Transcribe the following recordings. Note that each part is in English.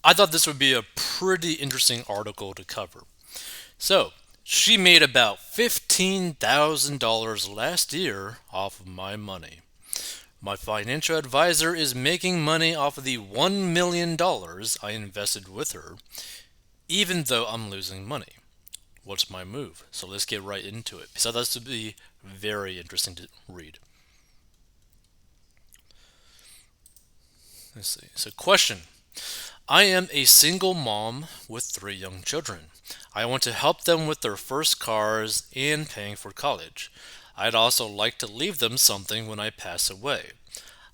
I thought this would be a pretty interesting article to cover. So, she made about $15,000 last year off of my money. My financial advisor is making money off of the $1 million I invested with her, even though I'm losing money. What's my move? So let's get right into it. So that's to be very interesting to read. Let's see. So, question: I am a single mom with three young children. I want to help them with their first cars and paying for college. I'd also like to leave them something when I pass away.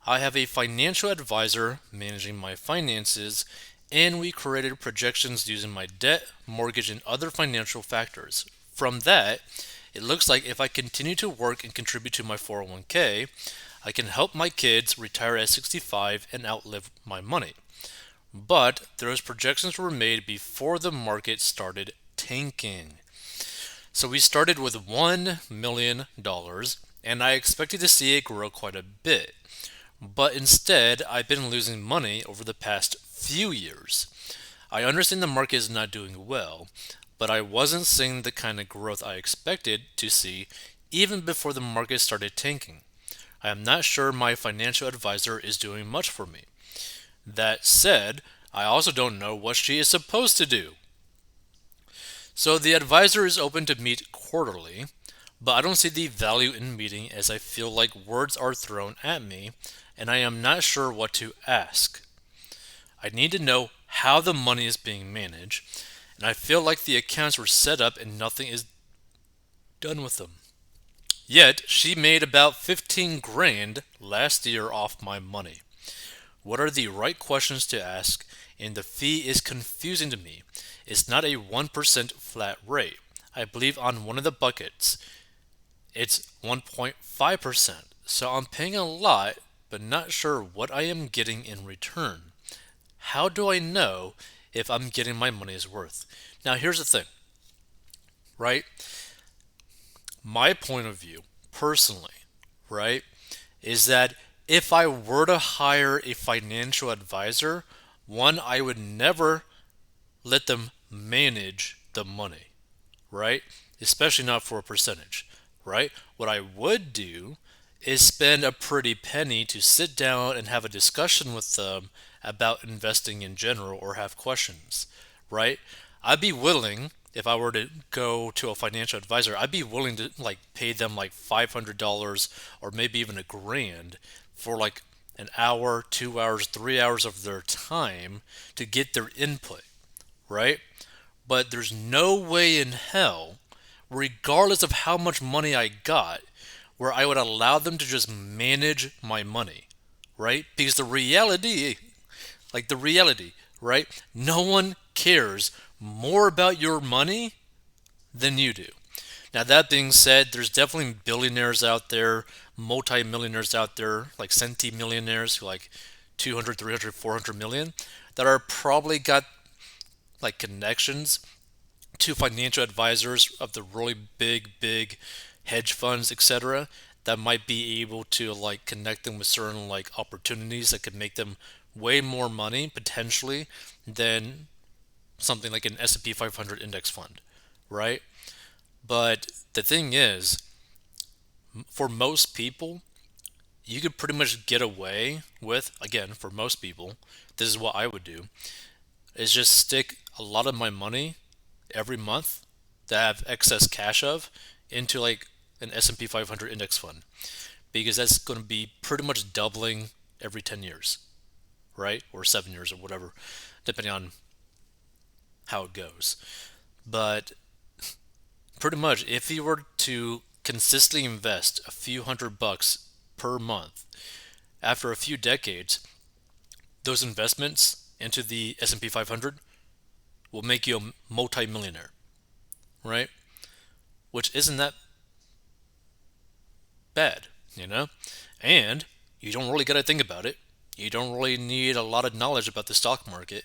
I have a financial advisor managing my finances, and we created projections using my debt, mortgage, and other financial factors. From that, it looks like if I continue to work and contribute to my 401k, I can help my kids retire at 65 and outlive my money. But those projections were made before the market started tanking. So we started with $1 million, and I expected to see it grow quite a bit. But instead, I've been losing money over the past few years. I understand the market is not doing well, but I wasn't seeing the kind of growth I expected to see even before the market started tanking. I am not sure my financial advisor is doing much for me. That said, I also don't know what she is supposed to do. So the advisor is open to meet quarterly, but I don't see the value in meeting as I feel like words are thrown at me and I am not sure what to ask. I need to know how the money is being managed, and I feel like the accounts were set up and nothing is done with them. Yet, she made about 15 grand last year off my money. What are the right questions to ask? And the fee is confusing to me. It's not a 1% flat rate. I believe on one of the buckets it's 1.5%. So I'm paying a lot, but not sure what I am getting in return. How do I know if I'm getting my money's worth? Now, here's the thing, right? My point of view, personally, right, is that if I were to hire a financial advisor, one, I would never let them manage the money, right? Especially not for a percentage, right? What I would do is spend a pretty penny to sit down and have a discussion with them about investing in general or have questions, right? I'd be willing, if I were to go to a financial advisor, I'd be willing to like pay them like $500 or maybe even a grand for like an hour, 2 hours, 3 hours of their time to get their input, right? But there's no way in hell, regardless of how much money I got, where I would allow them to just manage my money, right? Because the reality, right? No one cares more about your money than you do. Now, that being said, there's definitely billionaires out there, multi-millionaires out there, like centimillionaires who like 200, 300, 400 million that are probably got like connections to financial advisors of the really big hedge funds, etc., that might be able to like connect them with certain like opportunities that could make them way more money potentially than something like an S&P 500 index fund, right? But the thing is, for most people, you could pretty much get away with, again, for most people, this is what I would do, is just stick a lot of my money every month that I have excess cash of into like an S&P 500 index fund because that's going to be pretty much doubling every 10 years, right? Or 7 years or whatever, depending on how it goes. But pretty much if you were to consistently invest a few $100 per month after a few decades, those investments into the S&P 500 will make you a multi-millionaire, right? Which isn't that bad, you know? And you don't really got to think about it. You don't really need a lot of knowledge about the stock market.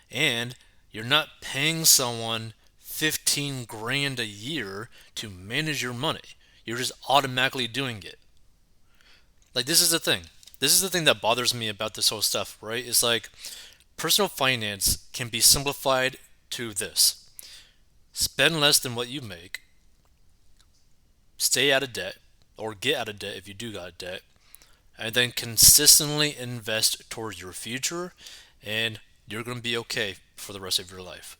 And you're not paying someone 15 grand a year to manage your money. You're just automatically doing it. Like, this is the thing. This is the thing that bothers me about this whole stuff, right? It's like Personal finance can be simplified to this: spend less than what you make, stay out of debt, or get out of debt if you do got debt, and then consistently invest towards your future, and you're going to be okay for the rest of your life.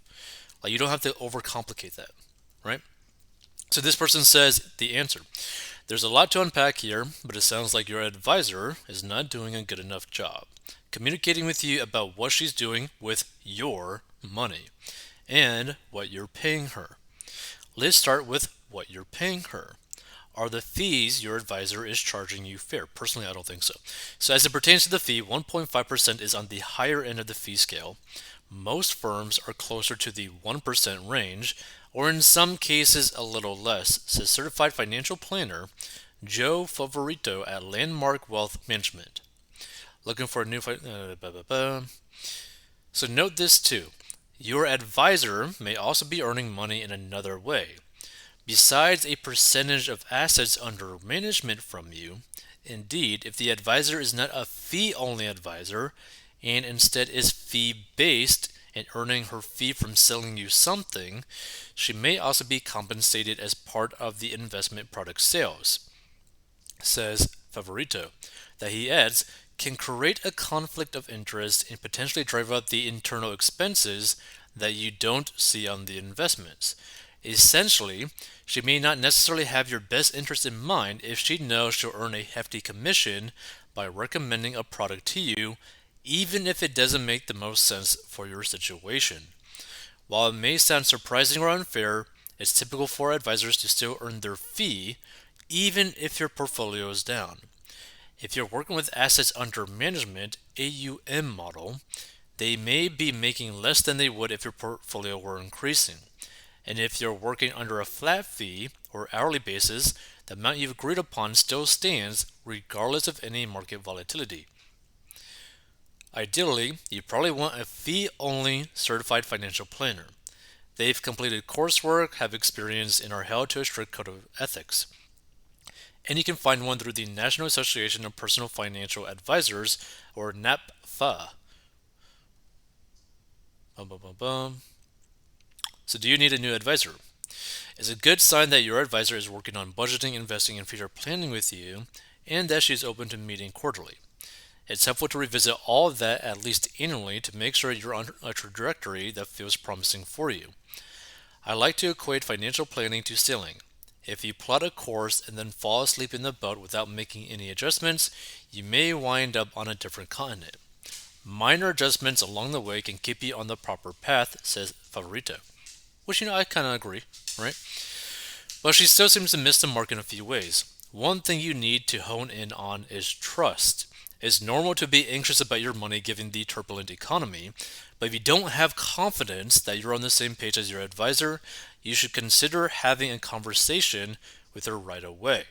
Like, you don't have to overcomplicate that, right? So this person says the answer. There's a lot to unpack here, but it sounds like your advisor is not doing a good enough job communicating with you about what she's doing with your money and what you're paying her. Let's start with what you're paying her. Are the fees your advisor is charging you fair? Personally, I don't think so. So, as it pertains to the fee, 1.5% is on the higher end of the fee scale. Most firms are closer to the 1% range, or in some cases a little less, says certified financial planner Joe Favorito at Landmark Wealth Management. Looking for a new. So, note this too. Your advisor may also be earning money in another way. Besides a percentage of assets under management from you, indeed, if the advisor is not a fee only advisor and instead is fee based and earning her fee from selling you something, she may also be compensated as part of the investment product sales, says Favorito. That he adds, can create a conflict of interest and potentially drive up the internal expenses that you don't see on the investments. Essentially, she may not necessarily have your best interest in mind if she knows she'll earn a hefty commission by recommending a product to you, even if it doesn't make the most sense for your situation. While it may sound surprising or unfair, it's typical for advisors to still earn their fee even if your portfolio is down. If you're working with assets under management, AUM model, they may be making less than they would if your portfolio were increasing. And if you're working under a flat fee or hourly basis, the amount you've agreed upon still stands regardless of any market volatility. Ideally, you probably want a fee-only certified financial planner. They've completed coursework, have experience, and are held to a strict code of ethics. And you can find one through the National Association of Personal Financial Advisors, or NAPFA. So, do you need a new advisor? It's a good sign that your advisor is working on budgeting, investing, and future planning with you, and that she's open to meeting quarterly. It's helpful to revisit all of that at least annually to make sure you're on a trajectory that feels promising for you. I like to equate financial planning to sailing. If you plot a course and then fall asleep in the boat without making any adjustments, you may wind up on a different continent. Minor adjustments along the way can keep you on the proper path, says Favorito. Which, I kind of agree, right? But she still seems to miss the mark in a few ways. One thing you need to hone in on is trust. It's normal to be anxious about your money given the turbulent economy, but if you don't have confidence that you're on the same page as your advisor, you should consider having a conversation with her right away.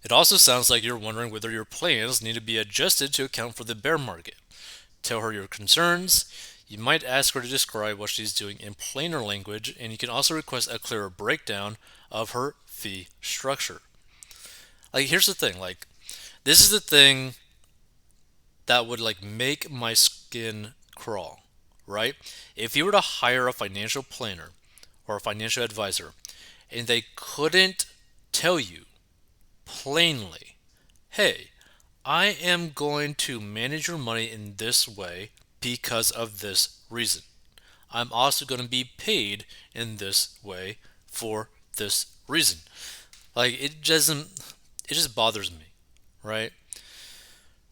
It also sounds like you're wondering whether your plans need to be adjusted to account for the bear market. Tell her your concerns. You might ask her to describe what she's doing in plainer language, and you can also request a clearer breakdown of her fee structure. Here's the thing, this is the thing that would make my skin crawl, right? If you were to hire a financial planner or a financial advisor and they couldn't tell you plainly, hey, I am going to manage your money in this way because of this reason. I'm also going to be paid in this way for this reason. It just bothers me, right?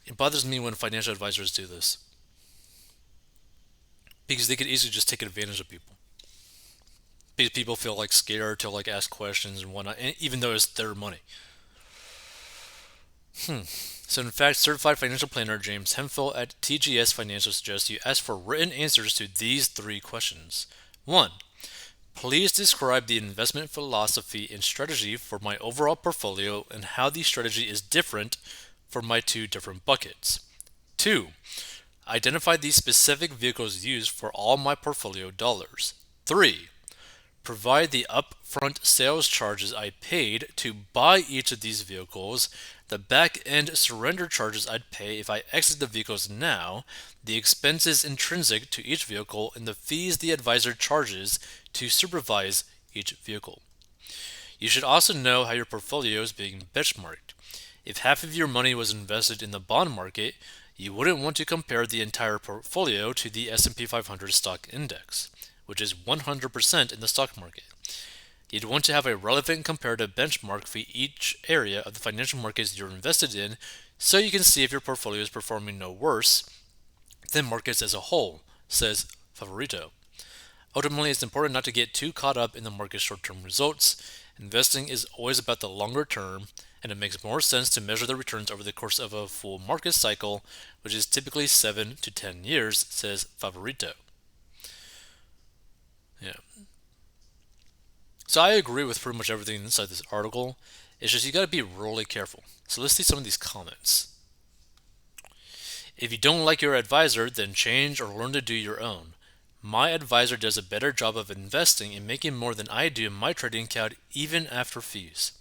It bothers me when financial advisors do this because they could easily just take advantage of people. Because people feel scared to ask questions and whatnot, and even though it's their money. So in fact, certified financial planner James Hemphill at TGS Financial suggests you ask for written answers to these 3 questions. 1. Please describe the investment philosophy and strategy for my overall portfolio and how the strategy is different for my 2 different buckets. 2. Identify the specific vehicles used for all my portfolio dollars. 3. Provide the upfront sales charges I paid to buy each of these vehicles The back end surrender charges I'd pay if I exit the vehicles now, the expenses intrinsic to each vehicle, and the fees the advisor charges to supervise each vehicle. You should also know how your portfolio is being benchmarked. If half of your money was invested in the bond market, you wouldn't want to compare the entire portfolio to the S&P 500 stock index, which is 100% in the stock market. You'd want to have a relevant comparative benchmark for each area of the financial markets you're invested in so you can see if your portfolio is performing no worse than markets as a whole, says Favorito. Ultimately, it's important not to get too caught up in the market's short-term results. Investing is always about the longer term, and it makes more sense to measure the returns over the course of a full market cycle, which is typically 7 to 10 years, says Favorito. Yeah. So I agree with pretty much everything inside this article. It's just you got to be really careful. So let's see some of these comments. If you don't like your advisor, then change or learn to do your own. My advisor does a better job of investing and making more than I do in my trading account even after fees.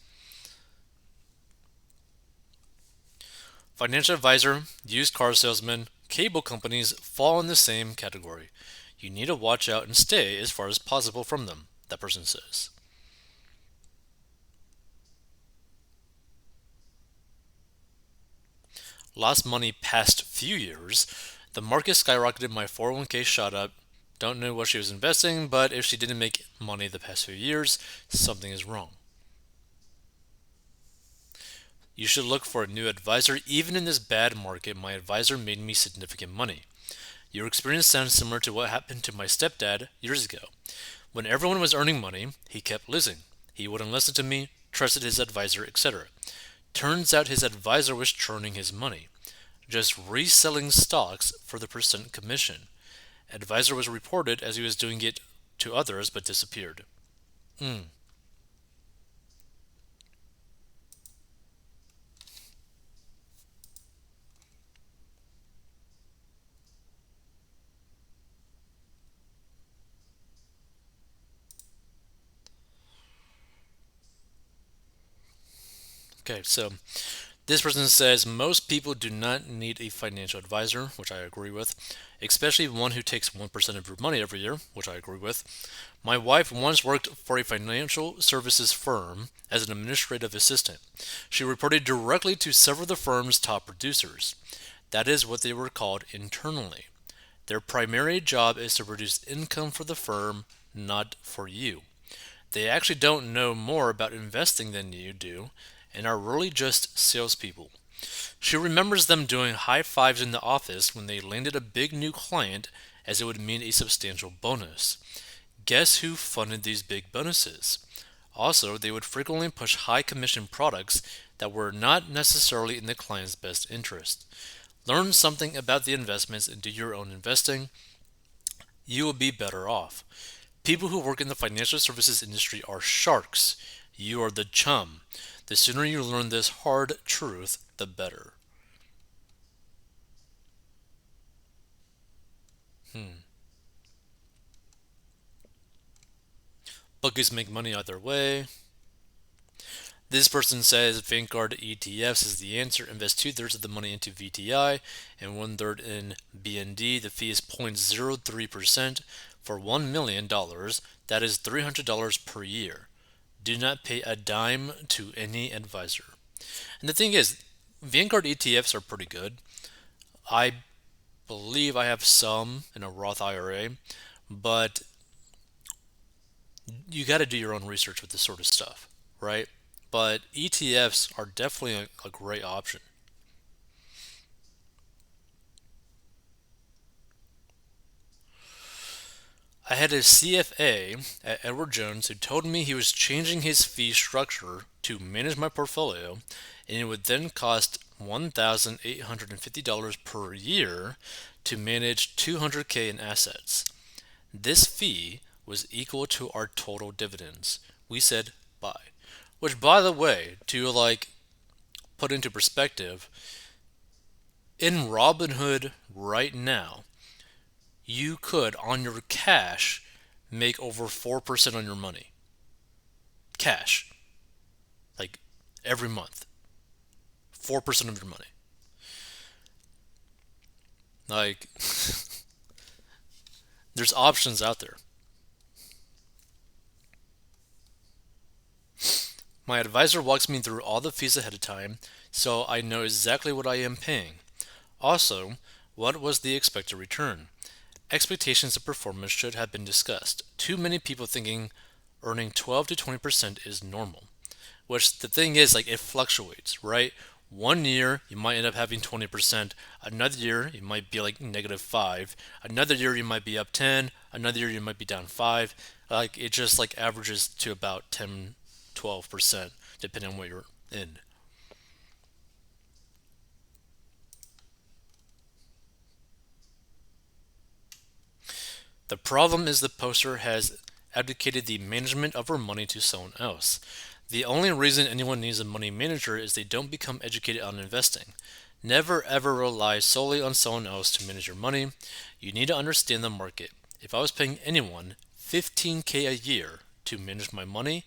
Financial advisor, used car salesman, cable companies fall in the same category. You need to watch out and stay as far as possible from them, that person says. Lost money past few years. The market skyrocketed, my 401k shot up. Don't know what she was investing, but if she didn't make money the past few years, something is wrong. You should look for a new advisor. Even in this bad market, my advisor made me significant money. Your experience sounds similar to what happened to my stepdad years ago. When everyone was earning money, he kept losing. He wouldn't listen to me, trusted his advisor, etc. Turns out his advisor was churning his money, just reselling stocks for the percent commission. Advisor was reported as he was doing it to others but disappeared. Mm. Okay, so this person says most people do not need a financial advisor, which I agree with, especially one who takes 1% of your money every year, which I agree with. My wife once worked for a financial services firm as an administrative assistant. She reported directly to several of the firm's top producers. That is what they were called internally. Their primary job is to produce income for the firm, not for you. They actually don't know more about investing than you do and are really just salespeople. She remembers them doing high fives in the office when they landed a big new client, as it would mean a substantial bonus. Guess who funded these big bonuses? Also, they would frequently push high commission products that were not necessarily in the client's best interest. Learn something about the investments and do your own investing. You will be better off. People who work in the financial services industry are sharks. You are the chum. The sooner you learn this hard truth, the better. Bookies make money either way. This person says Vanguard ETFs is the answer. Invest two-thirds of the money into VTI and one-third in BND. The fee is 0.03% for $1 million. That is $300 per year. Do not pay a dime to any advisor. And the thing is, Vanguard ETFs are pretty good. I believe I have some in a Roth IRA, but you got to do your own research with this sort of stuff, right? But ETFs are definitely a great option. I had a CFA at Edward Jones who told me he was changing his fee structure to manage my portfolio, and it would then cost $1,850 per year to manage 200K in assets. This fee was equal to our total dividends. We said buy. Which, by the way, to put into perspective, in Robinhood right now, you could on your cash make over 4% on your money. Cash. Like every month. 4% of your money. Like, there's options out there. My advisor walks me through all the fees ahead of time, so I know exactly what I am paying. Also, what was the expected return? Expectations of performance should have been discussed. Too many people thinking earning 12 to 20% is normal. Which the thing is, like, it fluctuates, right? One year you might end up having 20%. Another year you might be like -5. Another year you might be up 10. Another year you might be down 5. Like, it just like averages to about 10, 12% depending on what you're in. The problem is the poster has abdicated the management of her money to someone else. The only reason anyone needs a money manager is they don't become educated on investing. Never ever rely solely on someone else to manage your money. You need to understand the market. If I was paying anyone 15K a year to manage my money,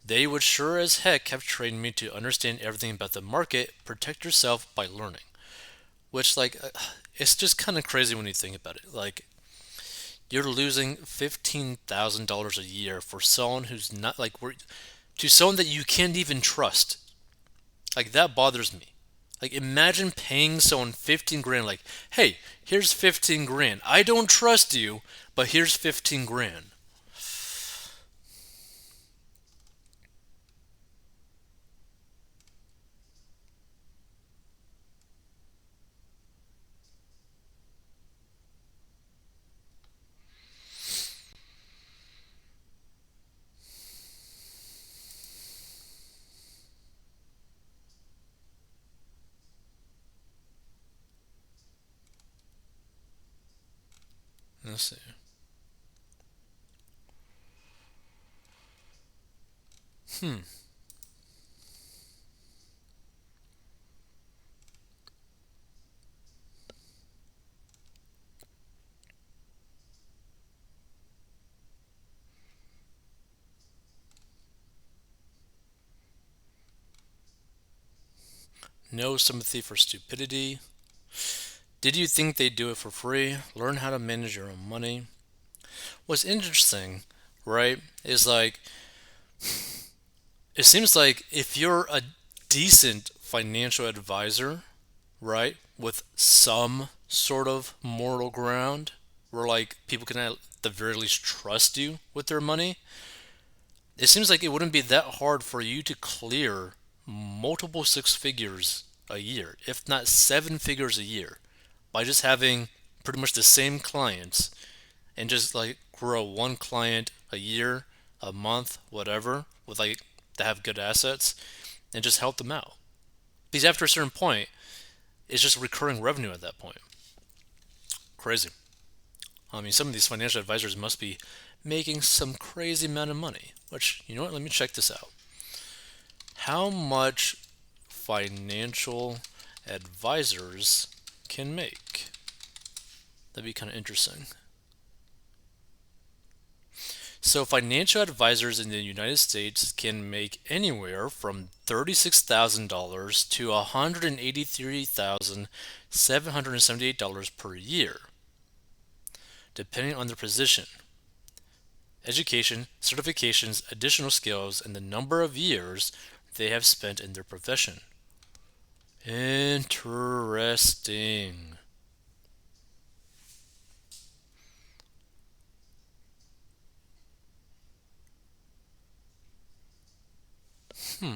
they would sure as heck have trained me to understand everything about the market, protect yourself by learning. Which, like, it's just kind of crazy when you think about it. Like, you're losing $15,000 a year for someone who's not like to someone that you can't even trust. Like, that bothers me. Like, imagine paying someone 15 grand. Like, hey, here's 15 grand. I don't trust you, but here's 15 grand. Let's see. Hmm. No sympathy for stupidity. Did you think they'd do it for free? Learn how to manage your own money. What's interesting, right, is like it seems like if you're a decent financial advisor, right, with some sort of moral ground where like people can at the very least trust you with their money, it seems like it wouldn't be that hard for you to clear multiple six figures a year, if not seven figures a year, by just having pretty much the same clients and just like grow one client a year, a month, whatever, with like that have good assets and just help them out. Because after a certain point, it's just recurring revenue at that point. Crazy. I mean, some of these financial advisors must be making some crazy amount of money. Which, you know what? Let me check this out. How much financial advisors can make? That'd be kind of interesting. So, financial advisors in the United States can make anywhere from $36,000 to $183,778 per year, depending on their position, education, certifications, additional skills, and the number of years they have spent in their profession. Interesting. Hmm.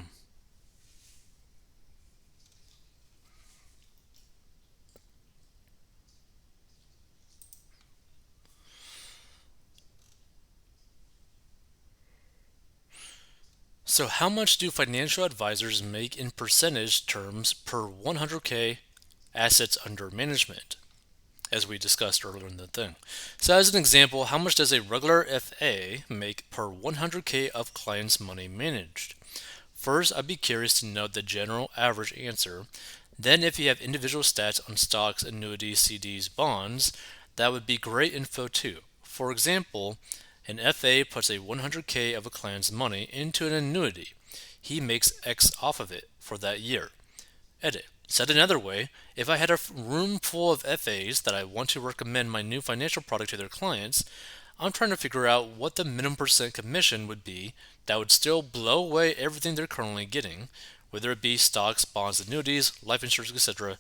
So, how much do financial advisors make in percentage terms per 100K assets under management? As we discussed earlier in the thing. So, as an example, how much does a regular FA make per 100K of clients' money managed? First, I'd be curious to note the general average answer. Then, if you have individual stats on stocks, annuities, CDs, bonds, that would be great info too. For example, an FA puts a 100K of a client's money into an annuity. He makes X off of it for that year. Edit. Said another way, if I had a room full of FAs that I want to recommend my new financial product to their clients, I'm trying to figure out what the minimum percent commission would be that would still blow away everything they're currently getting, whether it be stocks, bonds, annuities, life insurance, etc.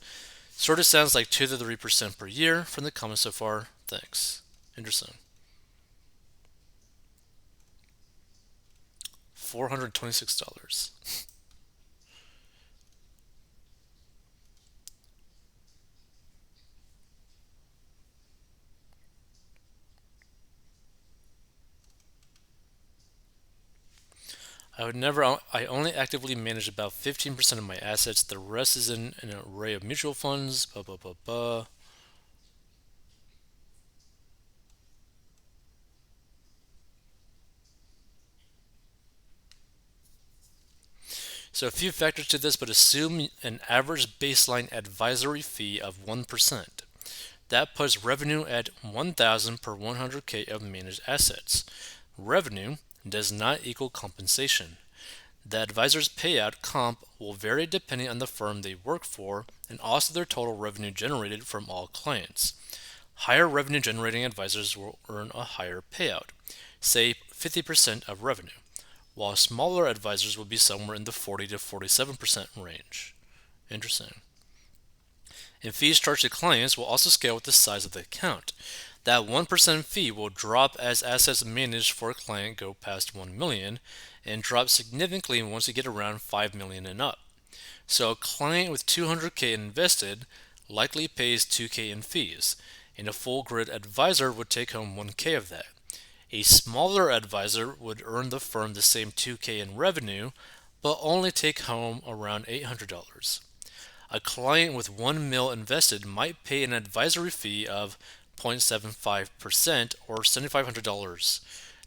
Sort of sounds like 2 to 3% per year from the comments so far. Thanks. Interesting. $426. I would never, I only actively manage about 15% of my assets. The rest is in an array of mutual funds. Blah, blah, blah, blah. So a few factors to this, but assume an average baseline advisory fee of 1%. That puts revenue at 1,000 per 100K of managed assets. Revenue does not equal compensation. The advisor's payout comp will vary depending on the firm they work for and also their total revenue generated from all clients. Higher revenue generating advisors will earn a higher payout, say 50% of revenue, while smaller advisors will be somewhere in the 40 to 47% range. Interesting. And fees charged to clients will also scale with the size of the account. That 1% fee will drop as assets managed for a client go past 1 million and drop significantly once you get around 5 million and up. So a client with 200K invested likely pays 2K in fees, and a full grid advisor would take home 1K of that. A smaller advisor would earn the firm the same 2K in revenue, but only take home around $800. A client with 1 mil invested might pay an advisory fee of 0.75% or $7,500.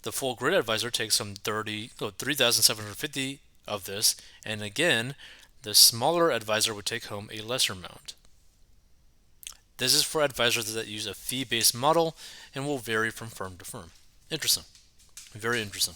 The full grid advisor takes home 3,750 of this, and again, the smaller advisor would take home a lesser amount. This is for advisors that use a fee-based model and will vary from firm to firm. Interesting. Very interesting.